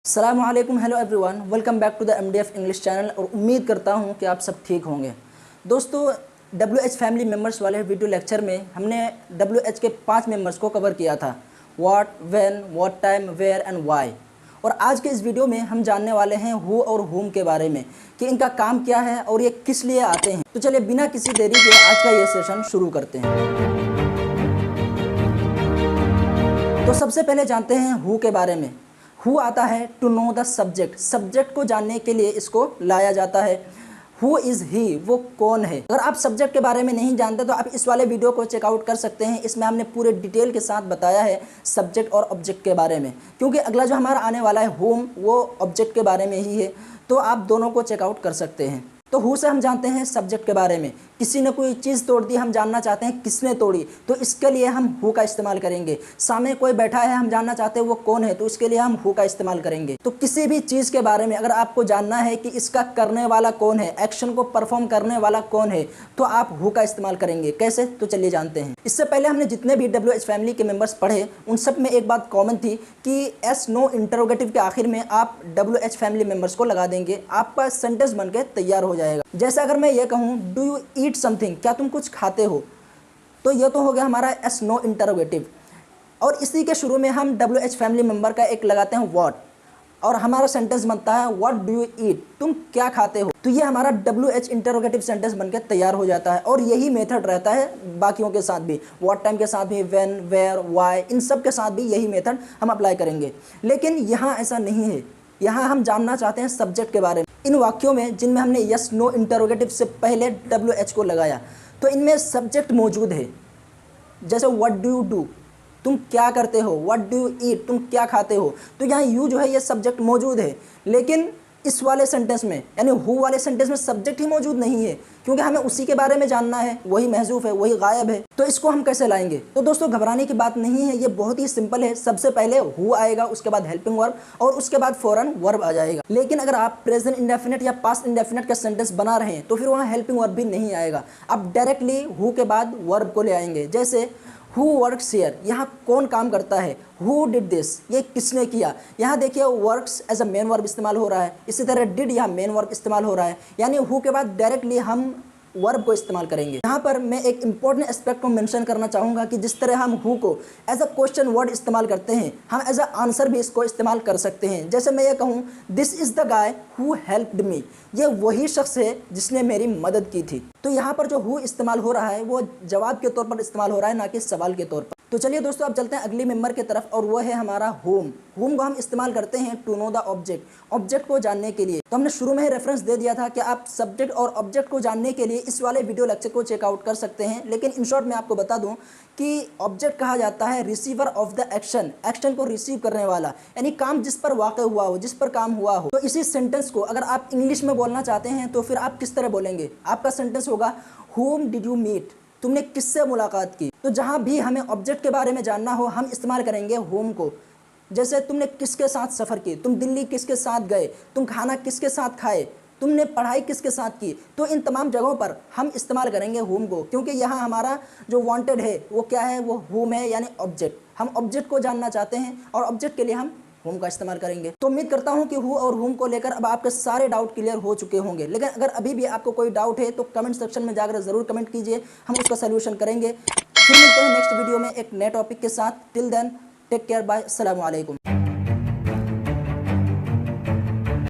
अस्सलामुअलैकुम, hello everyone, welcome back to the MDF English channel. और उम्मीद करता हूं कि आप सब ठीक होंगे। दोस्तों, WH फैमिली मेम्बर्स वाले वीडियो लेक्चर में हमने WH के 5 मेंबर्स को कवर किया था, what, when, what time, where and why. और आज के इस वीडियो में हम जानने वाले हैं हु और हुम के बारे में कि इनका काम क्या है और ये किस लिए आते हैं। तो चलिए बिना किसी देरी के आज का ये सेशन शुरू करते हैं। तो सबसे पहले जानते हैं हु के बारे में। हु आता है to know the subject, subject को जानने के लिए इसको लाया जाता है। हु इज़ ही, वो कौन है। अगर आप सब्जेक्ट के बारे में नहीं जानते तो आप इस वाले वीडियो को चेकआउट कर सकते हैं। इसमें हमने पूरे डिटेल के साथ बताया है सब्जेक्ट और ऑब्जेक्ट के बारे में, क्योंकि अगला जो हमारा आने वाला है हुम, वो ऑब्जेक्ट के बारे में ही है। तो आप दोनों को चेकआउट कर सकते हैं। तो हु से हम जानते हैं सब्जेक्ट के बारे में। किसी ने कोई चीज़ तोड़ दी, हम जानना चाहते हैं किसने तोड़ी, तो इसके लिए हम हु का इस्तेमाल करेंगे। सामने कोई बैठा है, हम जानना चाहते हैं वो कौन है, तो इसके लिए हम हु का इस्तेमाल करेंगे। तो किसी भी चीज़ के बारे में अगर आपको जानना है कि इसका करने वाला कौन है, एक्शन को परफॉर्म करने वाला कौन है, तो आप हु का इस्तेमाल करेंगे। कैसे, तो चलिए जानते हैं। इससे पहले हमने जितने भी WH फैमिली के मेंबर्स पढ़े उन सब में एक बात कॉमन थी कि एस नो इंटरोगेटिव के आखिर में आप WH फैमिली मेंबर्स को लगा देंगे, आपका सेंटेंस बन के तैयार हो जाएगा। जैसे अगर मैं ये कहूँ डू यू ईट समथिंग, क्या तुम कुछ खाते हो, तो ये तो हो गया हमारा एस नो इंटरोगेटिव। और इसी के शुरू में हम WH फैमिली मेंबर का एक लगाते हैं व्हाट, और हमारा सेंटेंस बनता है व्हाट डू यू ईट, तुम क्या खाते हो। तो ये हमारा WH इंटरोगेटिव सेंटेंस बनकर तैयार हो जाता है। और यही मेथड रहता है बाकियों के साथ भी, व्हाट टाइम के साथ भी, व्हेन, वेयर, व्हाई, इन सब के साथ भी यही मेथड हम अप्लाई करेंगे। लेकिन यहाँ ऐसा नहीं है। यहाँ हम जानना चाहते हैं सब्जेक्ट के बारे में। इन वाक्यों में जिनमें हमने यस नो इंटरोगेटिव से पहले WH को लगाया, तो इनमें सब्जेक्ट मौजूद है। जैसे व्हाट डू यू डू, तुम क्या करते हो, व्हाट डू यू ईट, तुम क्या खाते हो। तो यहाँ यू जो है ये सब्जेक्ट मौजूद है। लेकिन इस वाले सेंटेंस में यानी हु वाले सेंटेंस में सब्जेक्ट ही मौजूद नहीं है, क्योंकि हमें उसी के बारे में जानना है, वही महजूफ है, वही गायब है। तो इसको हम कैसे लाएंगे। तो दोस्तों घबराने की बात नहीं है, ये बहुत ही सिंपल है। सबसे पहले हु आएगा, उसके बाद हेल्पिंग वर्ब, और उसके बाद फौरन वर्ब आ जाएगा। लेकिन अगर आप प्रेजेंट इंडेफिनिट या पास्ट इंडेफिनिट का सेंटेंस बना रहे हैं तो फिर वहाँ हेल्पिंग वर्ब भी नहीं आएगा। आप डायरेक्टली हु के बाद वर्ब को ले आएंगे। जैसे हु वर्क्स हियर, यहाँ कौन काम करता है। हु डिड दिस, ये किसने किया। यहाँ देखिए works as a main verb इस्तेमाल हो रहा है। इसी तरह डिड यहाँ मेन वर्ब इस्तेमाल हो रहा है। यानी हु के बाद डायरेक्टली हम वर्ब को इस्तेमाल करेंगे। यहाँ पर मैं एक इंपॉर्टेंट एस्पेक्ट को मेंशन करना चाहूँगा कि जिस तरह हम who co as a question word इस्तेमाल करते हैं, हम एज अ आंसर भी इसको इस्तेमाल कर सकते हैं। जैसे मैं ये कहूँ this is the guy who helped me, ये वही शख्स है जिसने मेरी मदद की थी। तो यहाँ पर जो हु इस्तेमाल हो रहा है वो जवाब के तौर पर इस्तेमाल हो रहा है, ना कि सवाल के तौर पर। तो चलिए दोस्तों अब चलते हैं अगली मेंबर की तरफ, और वो है हमारा होम। होम को हम इस्तेमाल करते हैं to know the object, object को जानने के लिए। तो हमने शुरू में ही रेफरेंस दे दिया था कि आप सब्जेक्ट और ऑब्जेक्ट को जानने के लिए इस वाले वीडियो लेक्चर को चेकआउट कर सकते हैं। लेकिन इन शॉर्ट मैं आपको बता दूं कि ऑब्जेक्ट कहा जाता है receiver of the action, action को रिसीव करने वाला, यानी काम जिस पर वाक़ हुआ हो, जिस पर काम हुआ हो। तो इसी सेंटेंस को अगर आप इंग्लिश में बोलना चाहते हैं तो फिर आप किस तरह बोलेंगे। आपका सेंटेंस होगा हुम डिड यू मीट, तुमने किससे मुलाकात की। तो जहाँ भी हमें ऑब्जेक्ट के बारे में जानना हो हम इस्तेमाल करेंगे होम को। जैसे तुमने किसके साथ सफ़र की, तुम दिल्ली किसके साथ गए, तुम खाना किसके साथ खाए, तुमने पढ़ाई किसके साथ की। तो इन तमाम जगहों पर हम इस्तेमाल करेंगे होम को, क्योंकि यहाँ हमारा जो वांटेड है वो क्या है, वो होम है, यानी ऑब्जेक्ट। हम ऑब्जेक्ट को जानना चाहते हैं और ऑब्जेक्ट के लिए हम होम का इस्तेमाल करेंगे। तो उम्मीद करता हूं कि हु और होम को लेकर अब आपके सारे डाउट क्लियर हो चुके होंगे। लेकिन अगर अभी भी आपको कोई डाउट है तो कमेंट सेक्शन में जाकर ज़रूर कमेंट कीजिए, हम उसका सोल्यूशन करेंगे। फिर मिलते हैं नेक्स्ट वीडियो में एक नए टॉपिक के साथ। Till then take care, bye, अस्सलाम वालेकुम।